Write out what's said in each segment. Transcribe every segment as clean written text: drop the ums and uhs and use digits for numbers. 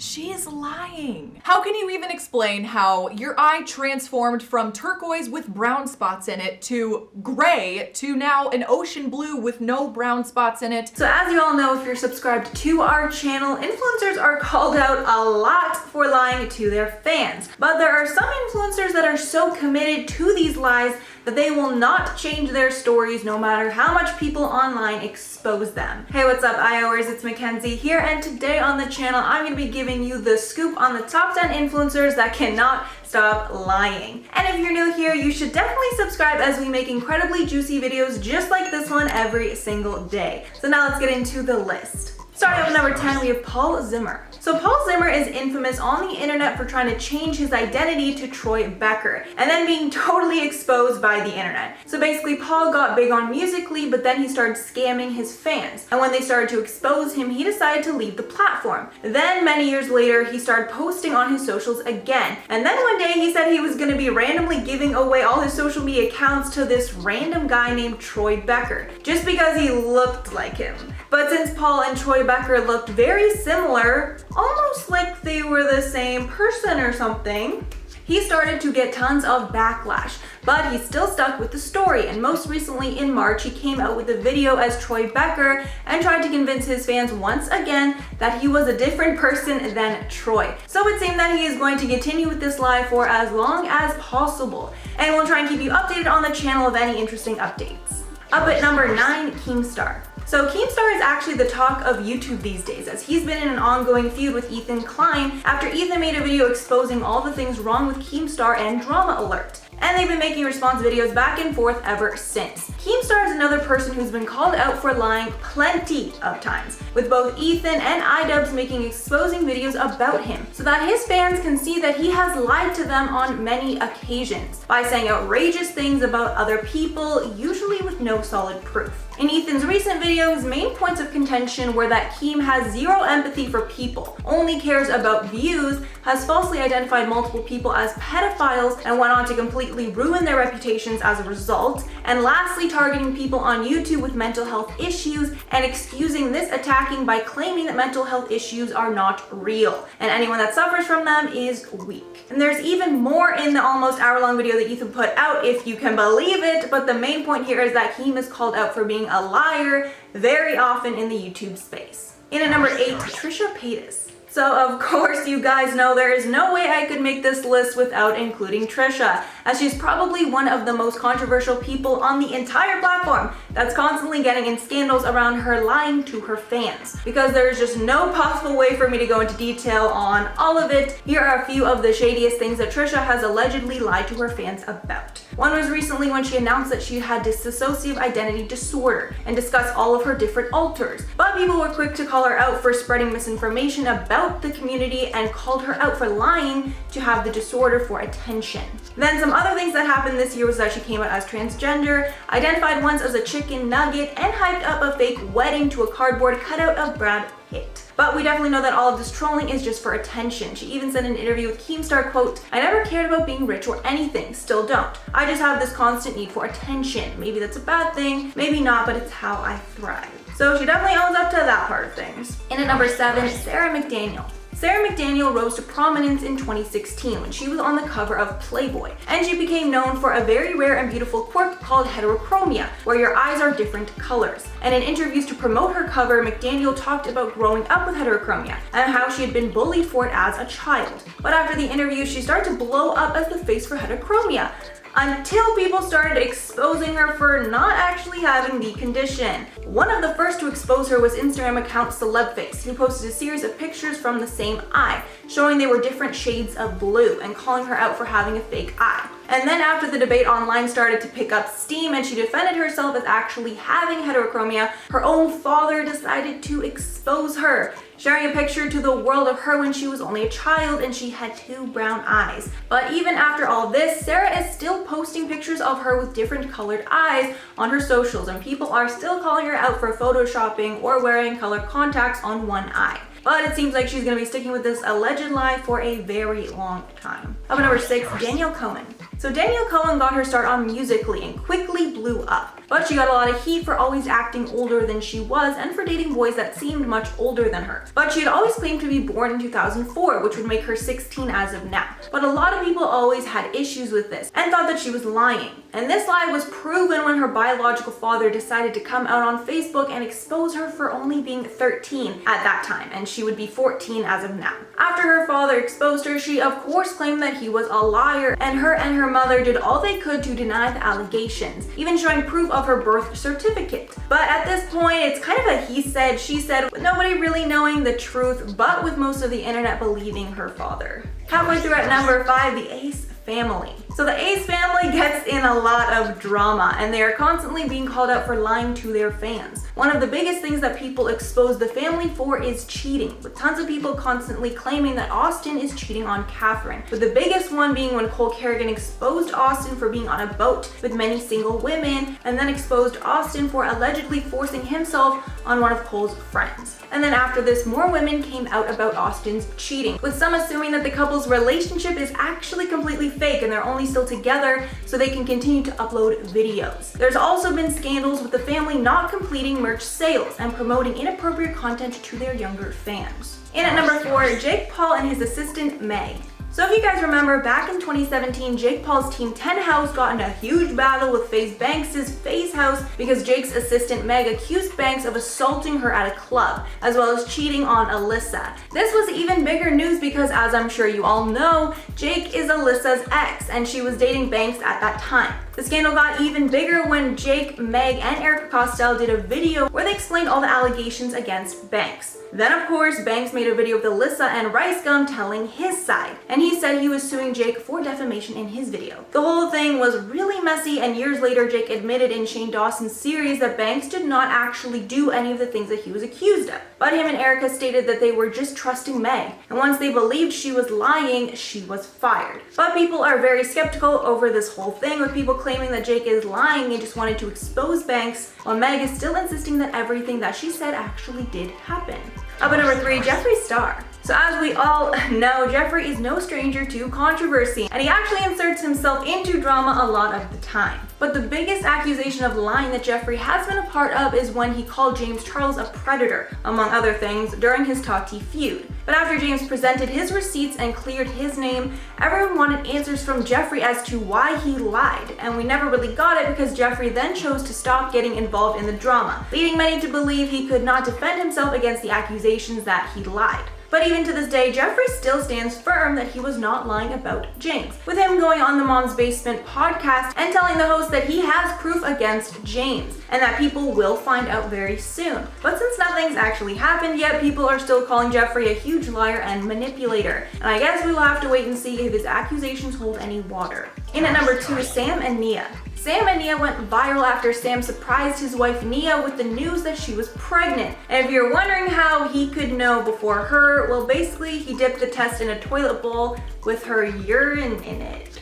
She's lying. How can you even explain how your eye transformed from turquoise with brown spots in it to gray to now an ocean blue with no brown spots in it? So as you all know, if you're subscribed to our channel, influencers are called out a lot for lying to their fans. But there are some influencers that are so committed to these lies that they will not change their stories no matter how much people online expose them. Hey, what's up, IOers? It's Mackenzie here, and today on the channel, I'm going to be giving you the scoop on the top 10 influencers that cannot stop lying. And if you're new here, you should definitely subscribe as we make incredibly juicy videos just like this one every single day. So now let's get into the list. Starting with number 10, we have Paul Zimmer. So Paul Zimmer is infamous on the internet for trying to change his identity to Troy Becker and then being totally exposed by the internet. So basically, Paul got big on Musical.ly, but then he started scamming his fans. And when they started to expose him, he decided to leave the platform. Then many years later, he started posting on his socials again. And then one day he said he was going to be randomly giving away all his social media accounts to this random guy named Troy Becker, just because he looked like him. But since Paul and Troy Becker looked very similar, almost like they were the same person or something, he started to get tons of backlash, but he still stuck with the story. And most recently in March, he came out with a video as Troy Becker and tried to convince his fans once again that he was a different person than Troy. So it seemed that he is going to continue with this lie for as long as possible. And we'll try and keep you updated on the channel of any interesting updates. Up at number 9, Keemstar. So Keemstar is actually the talk of YouTube these days, as he's been in an ongoing feud with Ethan Klein after Ethan made a video exposing all the things wrong with Keemstar and Drama Alert. And they've been making response videos back and forth ever since. Keemstar is another person who's been called out for lying plenty of times, with both Ethan and iDubbbz making exposing videos about him, so that his fans can see that he has lied to them on many occasions by saying outrageous things about other people, usually with no solid proof. In Ethan's recent video, his main points of contention were that Keem has zero empathy for people, only cares about views, has falsely identified multiple people as pedophiles, and went on to completely ruin their reputations as a result, and lastly targeting people on YouTube with mental health issues and excusing this attacking by claiming that mental health issues are not real, and anyone that suffers from them is weak. And there's even more in the almost hour-long video that Ethan put out, if you can believe it, but the main point here is that Keem is called out for being a liar very often in the YouTube space. In at number 8, Trisha Paytas. So of course you guys know there is no way I could make this list without including Trisha, as she's probably one of the most controversial people on the entire platform that's constantly getting in scandals around her lying to her fans. Because there is just no possible way for me to go into detail on all of it, here are a few of the shadiest things that Trisha has allegedly lied to her fans about. One was recently when she announced that she had dissociative identity disorder and discussed all of her different alters. But people were quick to call her out for spreading misinformation about the community and called her out for lying to have the disorder for attention. Then some other things that happened this year was that she came out as transgender, identified once as a chicken nugget, and hyped up a fake wedding to a cardboard cutout of Brad Pitt. But we definitely know that all of this trolling is just for attention. She even said in an interview with Keemstar, quote, "I never cared about being rich or anything, still don't. I just have this constant need for attention. Maybe that's a bad thing, maybe not, but it's how I thrive." So she definitely owns up to that part of things. In at number 7, Sarah McDaniel. Sarah McDaniel rose to prominence in 2016 when she was on the cover of Playboy, and she became known for a very rare and beautiful quirk called heterochromia, where your eyes are different colors. And in interviews to promote her cover, McDaniel talked about growing up with heterochromia and how she had been bullied for it as a child. But after the interview, she started to blow up as the face for heterochromia, until people started exposing her for not actually having the condition. One of the first to expose her was Instagram account Celebface, who posted a series of pictures from the same eye, showing they were different shades of blue and calling her out for having a fake eye. And then after the debate online started to pick up steam and she defended herself as actually having heterochromia, her own father decided to expose her, sharing a picture to the world of her when she was only a child and she had 2 brown eyes. But even after all this, Sarah is still posting pictures of her with different colored eyes on her socials, and people are still calling her out for photoshopping or wearing colored contacts on one eye. But it seems like she's gonna be sticking with this alleged lie for a very long time. Up at number 6, Danielle Cohn. So Danielle Cohn got her start on Musical.ly and quickly blew up. But she got a lot of heat for always acting older than she was and for dating boys that seemed much older than her. But she had always claimed to be born in 2004, which would make her 16 as of now. But a lot of people always had issues with this and thought that she was lying. And this lie was proven when her biological father decided to come out on Facebook and expose her for only being 13 at that time, and she would be 14 as of now. After her father exposed her, she of course claimed that he was a liar, and her mother did all they could to deny the allegations, even showing proof of her birth certificate. But at this point, it's kind of a he said, she said, with nobody really knowing the truth, but with most of the internet believing her father. Halfway through at number 5, the Ace family. So the Ace family gets in a lot of drama, and they are constantly being called out for lying to their fans. One of the biggest things that people expose the family for is cheating, with tons of people constantly claiming that Austin is cheating on Catherine, with the biggest one being when Cole Kerrigan exposed Austin for being on a boat with many single women, and then exposed Austin for allegedly forcing himself on one of Cole's friends. And then after this, more women came out about Austin's cheating, with some assuming that the couple's relationship is actually completely fake and they're only still together so they can continue to upload videos. There's also been scandals with the family not completing merch sales and promoting inappropriate content to their younger fans. In at number 4, Jake Paul and his assistant Meg. So if you guys remember, back in 2017, Jake Paul's Team 10 house got in a huge battle with FaZe Banks' FaZe house because Jake's assistant Meg accused Banks of assaulting her at a club, as well as cheating on Alyssa. This was even bigger news because, as I'm sure you all know, Jake is Alyssa's ex, and she was dating Banks at that time. The scandal got even bigger when Jake, Meg, and Erica Costell did a video where they explained all the allegations against Banks. Then of course, Banks made a video with Alyssa and Rice Gum telling his side, and he said he was suing Jake for defamation in his video. The whole thing was really messy, and years later Jake admitted in Shane Dawson's series that Banks did not actually do any of the things that he was accused of. But him and Erica stated that they were just trusting Meg, and once they believed she was lying, she was fired. But people are very skeptical over this whole thing, with people claiming that Jake is lying and just wanted to expose Banks, while Meg is still insisting that everything that she said actually did happen. Up at number 3, Jeffree Star. So as we all know, Jeffree is no stranger to controversy, and he actually inserts himself into drama a lot of the time. But the biggest accusation of lying that Jeffree has been a part of is when he called James Charles a predator, among other things, during his Tati feud. But after James presented his receipts and cleared his name, everyone wanted answers from Jeffree as to why he lied, and we never really got it because Jeffree then chose to stop getting involved in the drama, leading many to believe he could not defend himself against the accusations that he lied. But even to this day, Jeffree still stands firm that he was not lying about James, with him going on the Mom's Basement podcast and telling the host that he has proof against James, and that people will find out very soon. But since nothing's actually happened yet, people are still calling Jeffree a huge liar and manipulator, and I guess we will have to wait and see if his accusations hold any water. In at number 2, Sam and Nia. Sam and Nia went viral after Sam surprised his wife Nia with the news that she was pregnant. And if you're wondering how he could know before her, well, basically he dipped the test in a toilet bowl with her urine in it.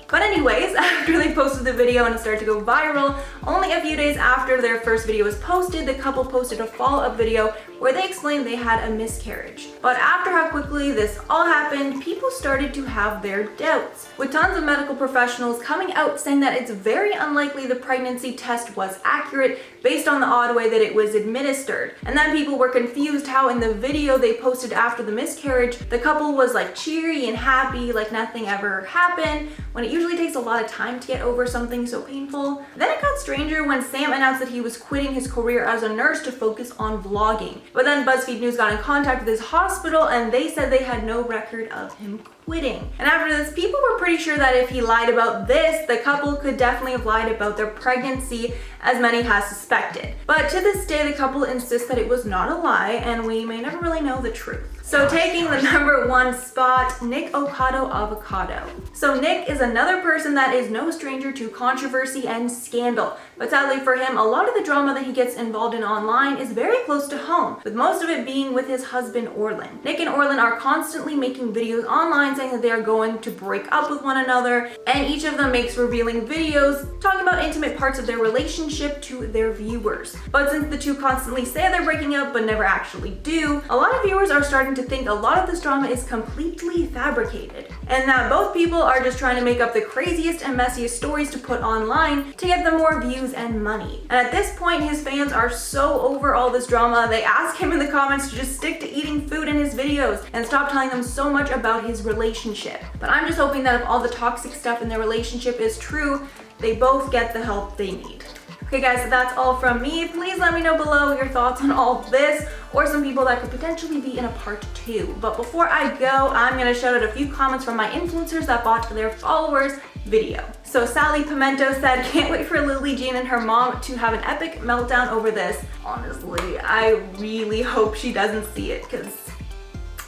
But anyways, after they posted the video and it started to go viral, only a few days after their first video was posted, the couple posted a follow-up video where they explained they had a miscarriage. But after how quickly this all happened, people started to have their doubts, with tons of medical professionals coming out saying that it's very unlikely the pregnancy test was accurate based on the odd way that it was administered. And then people were confused how in the video they posted after the miscarriage, the couple was like cheery and happy like nothing ever happened, when it usually takes a lot of time to get over something so painful. Then it got stranger when Sam announced that he was quitting his career as a nurse to focus on vlogging. But then BuzzFeed News got in contact with his hospital and they said they had no record of him quitting. And after this, people were pretty sure that if he lied about this, the couple could definitely have lied about their pregnancy, as many has suspected. But to this day, the couple insists that it was not a lie, and we may never really know the truth. So taking the number 1 spot, Nikocado Avocado. So Nick is another person that is no stranger to controversy and scandal. But sadly for him, a lot of the drama that he gets involved in online is very close to home, with most of it being with his husband Orlin. Nick and Orlin are constantly making videos online saying that they are going to break up with one another, and each of them makes revealing videos talking about intimate parts of their relationship to their viewers. But since the two constantly say they're breaking up but never actually do, a lot of viewers are starting to think a lot of this drama is completely fabricated. and that both people are just trying to make up the craziest and messiest stories to put online to get them more views and money. And at this point, his fans are so over all this drama, they ask him in the comments to just stick to eating food in his videos and stop telling them so much about his relationship. But I'm just hoping that if all the toxic stuff in their relationship is true, they both get the help they need. Okay guys, so that's all from me. Please let me know below your thoughts on all this, or some people that could potentially be in a part 2. But before I go, I'm gonna shout out a few comments from my influencers that bought their followers video. So Sally Pimento said, can't wait for Lily Jean and her mom to have an epic meltdown over this. Honestly, I really hope she doesn't see it, because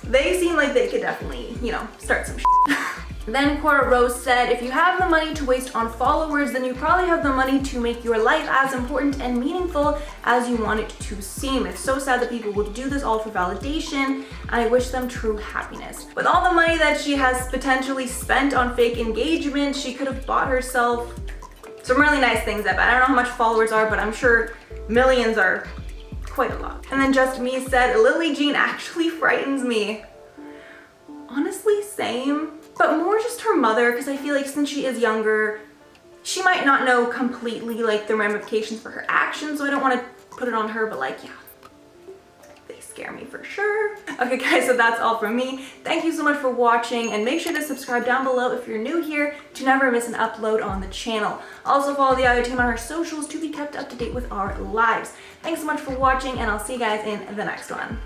they seem like they could definitely, you know, start some shit. Then Cora Rose said, if you have the money to waste on followers, then you probably have the money to make your life as important and meaningful as you want it to seem. It's so sad that people would do this all for validation, and I wish them true happiness. With all the money that she has potentially spent on fake engagement, she could have bought herself some really nice things. I don't know how much followers are, but I'm sure millions are quite a lot. And then Just Me said, Lily Jean actually frightens me. Honestly, same. But more just her mother, because I feel like since she is younger, she might not know completely like the ramifications for her actions, so I don't want to put it on her, but like, yeah, they scare me for sure. Okay guys, so that's all from me. Thank you so much for watching, and make sure to subscribe down below if you're new here to never miss an upload on the channel. Also follow the IO team on our socials to be kept up to date with our lives. Thanks so much for watching, and I'll see you guys in the next one.